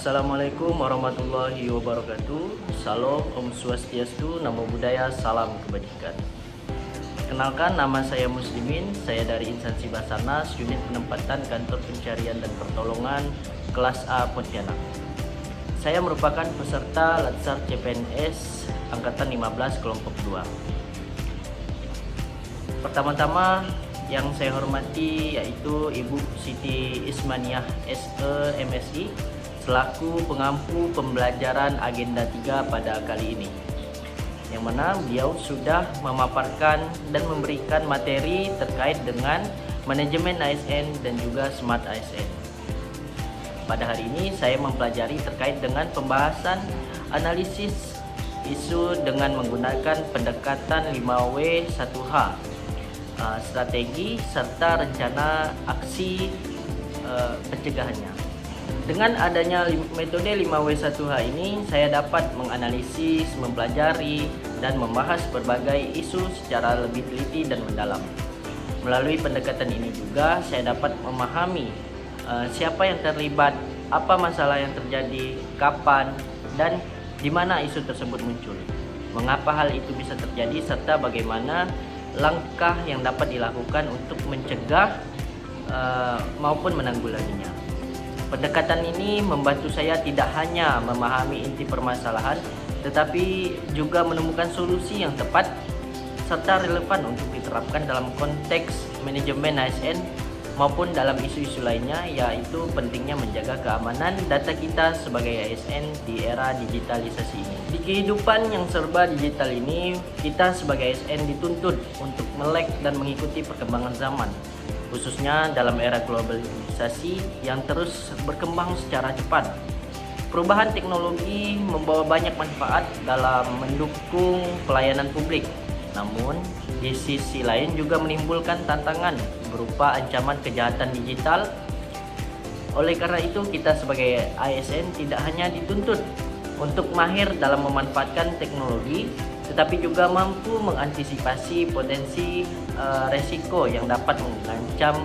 Assalamualaikum warahmatullahi wabarakatuh. Salam, Om Swastiastu, Namo Buddhaya, Salam Kebajikan. Kenalkan, nama saya Muslimin. Saya dari Instansi Basarnas, Unit Penempatan Kantor Pencarian dan Pertolongan, Kelas A Pontianak. Saya merupakan peserta Latsar CPNS Angkatan 15 Kelompok 2. Pertama-tama yang saya hormati yaitu Ibu Siti Ismaniah SE MSI selaku pengampu pembelajaran agenda 3 pada kali ini, yang mana beliau sudah memaparkan dan memberikan materi terkait dengan manajemen ASN dan juga smart ASN. Pada hari ini saya mempelajari terkait dengan pembahasan analisis isu dengan menggunakan pendekatan 5W1H, strategi serta rencana aksi pencegahannya. Dengan adanya metode 5W1H ini, saya dapat menganalisis, mempelajari, dan membahas berbagai isu secara lebih teliti dan mendalam. Melalui pendekatan ini juga saya dapat memahami siapa yang terlibat, apa masalah yang terjadi, kapan, dan di mana isu tersebut muncul, mengapa hal itu bisa terjadi, serta bagaimana langkah yang dapat dilakukan untuk mencegah maupun menanggulanginya. Pendekatan ini membantu saya tidak hanya memahami inti permasalahan, tetapi juga menemukan solusi yang tepat serta relevan untuk diterapkan dalam konteks manajemen ASN maupun dalam isu-isu lainnya, yaitu pentingnya menjaga keamanan data kita sebagai ASN di era digitalisasi ini. Di kehidupan yang serba digital ini, kita sebagai ASN dituntut untuk melek dan mengikuti perkembangan zaman, khususnya dalam era globalisasi yang terus berkembang secara cepat. Perubahan teknologi membawa banyak manfaat dalam mendukung pelayanan publik, namun di sisi lain juga menimbulkan tantangan berupa ancaman kejahatan digital. Oleh karena itu, kita sebagai ASN tidak hanya dituntut untuk mahir dalam memanfaatkan teknologi, tetapi juga mampu mengantisipasi potensi resiko yang dapat mengancam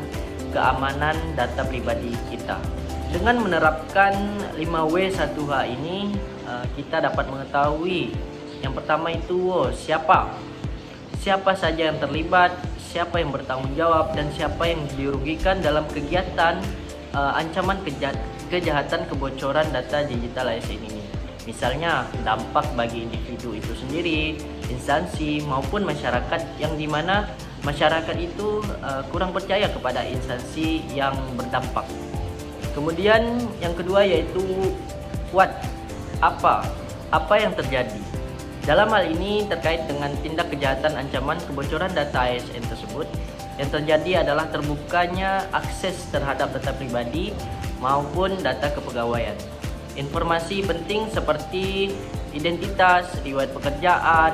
keamanan data pribadi kita. Dengan menerapkan 5W1H ini, kita dapat mengetahui yang pertama itu siapa saja yang terlibat, siapa yang bertanggung jawab, dan siapa yang dirugikan dalam kegiatan ancaman kejahatan kebocoran data digital ASN ini. Misalnya dampak bagi individu itu sendiri, instansi, maupun masyarakat, yang dimana masyarakat itu kurang percaya kepada instansi yang berdampak. Kemudian yang kedua yaitu apa yang terjadi. Dalam hal ini terkait dengan tindak kejahatan ancaman kebocoran data ASN tersebut, yang terjadi adalah terbukanya akses terhadap data pribadi maupun data kepegawaian. Informasi penting seperti identitas, riwayat pekerjaan,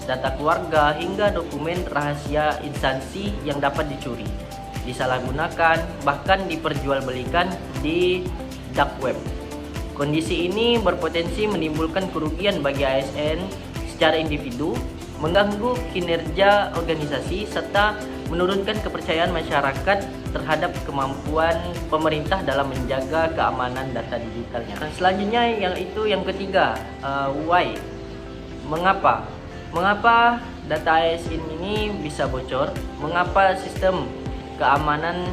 data keluarga, hingga dokumen rahasia instansi yang dapat dicuri, disalahgunakan, bahkan diperjualbelikan di dark web. Kondisi ini berpotensi menimbulkan kerugian bagi ASN secara individu, mengganggu kinerja organisasi, serta menurunkan kepercayaan masyarakat terhadap kemampuan pemerintah dalam menjaga keamanan data digitalnya. Selanjutnya yaitu yang ketiga, why. Mengapa data ASN ini bisa bocor? Mengapa sistem keamanan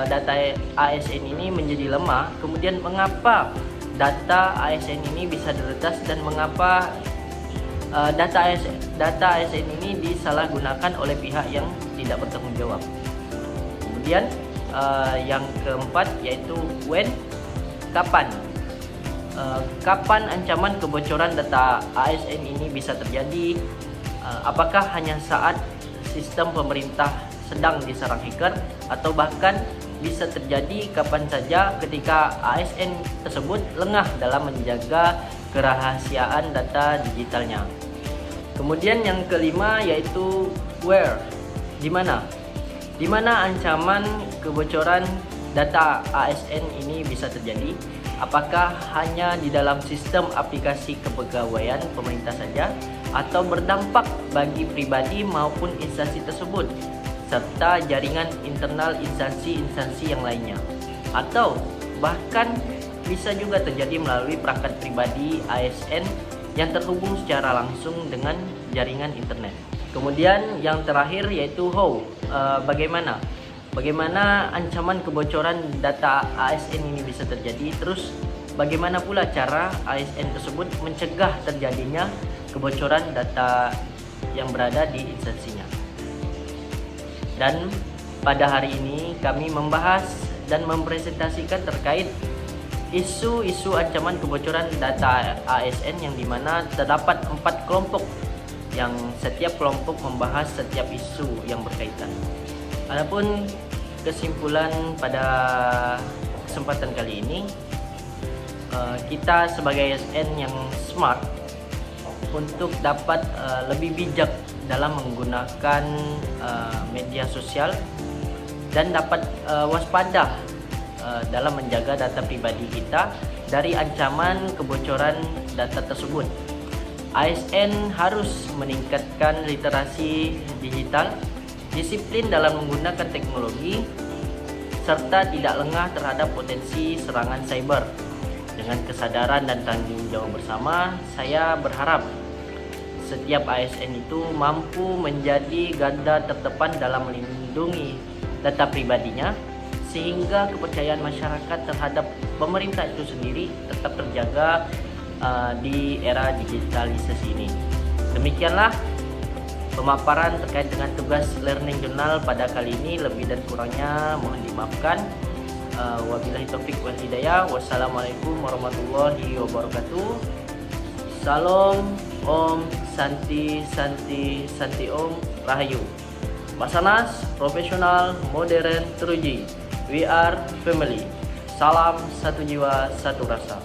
data ASN ini menjadi lemah? Kemudian mengapa data ASN ini bisa diretas, dan mengapa data ASN ini disalahgunakan oleh pihak yang tidak bertanggung jawab. Kemudian yang keempat yaitu when, kapan. Kapan ancaman kebocoran data ASN ini bisa terjadi? Apakah hanya saat sistem pemerintah sedang diserang hacker, atau bahkan bisa terjadi kapan saja ketika ASN tersebut lengah dalam menjaga kerahasiaan data digitalnya. Kemudian yang kelima yaitu where, di mana ancaman kebocoran data ASN ini bisa terjadi. Apakah hanya di dalam sistem aplikasi kepegawaian pemerintah saja, atau berdampak bagi pribadi maupun instansi tersebut, serta jaringan internal instansi-instansi yang lainnya, atau bahkan bisa juga terjadi melalui perangkat pribadi ASN yang terhubung secara langsung dengan jaringan internet. Kemudian yang terakhir yaitu how. Bagaimana ancaman kebocoran data ASN ini bisa terjadi, terus bagaimana pula cara ASN tersebut mencegah terjadinya kebocoran data yang berada di instansinya. Dan pada hari ini kami membahas dan mempresentasikan terkait isu-isu ancaman kebocoran data ASN yang dimana terdapat 4 kelompok yang setiap kelompok membahas setiap isu yang berkaitan. Adapun kesimpulan pada kesempatan kali ini, kita sebagai ASN yang smart untuk dapat lebih bijak dalam menggunakan media sosial dan dapat waspada dalam menjaga data pribadi kita dari ancaman kebocoran data tersebut. ASN harus meningkatkan literasi digital, disiplin dalam menggunakan teknologi, serta tidak lengah terhadap potensi serangan cyber. Dengan kesadaran dan tanggung jawab bersama, saya berharap setiap ASN itu mampu menjadi garda terdepan dalam melindungi data pribadinya, sehingga kepercayaan masyarakat terhadap pemerintah itu sendiri tetap terjaga di era digitalisasi ini. Demikianlah pemaparan terkait dengan tugas Learning Journal pada kali ini. Lebih dan kurangnya mohon dimaafkan. Wabillahi taufik wal hidayah. Wassalamualaikum warahmatullahi wabarakatuh. Salam, Om, Santi, Santi, Santi Om, Rahayu. Basarnas, profesional, modern, teruji. We are family. Salam satu jiwa, satu rasa.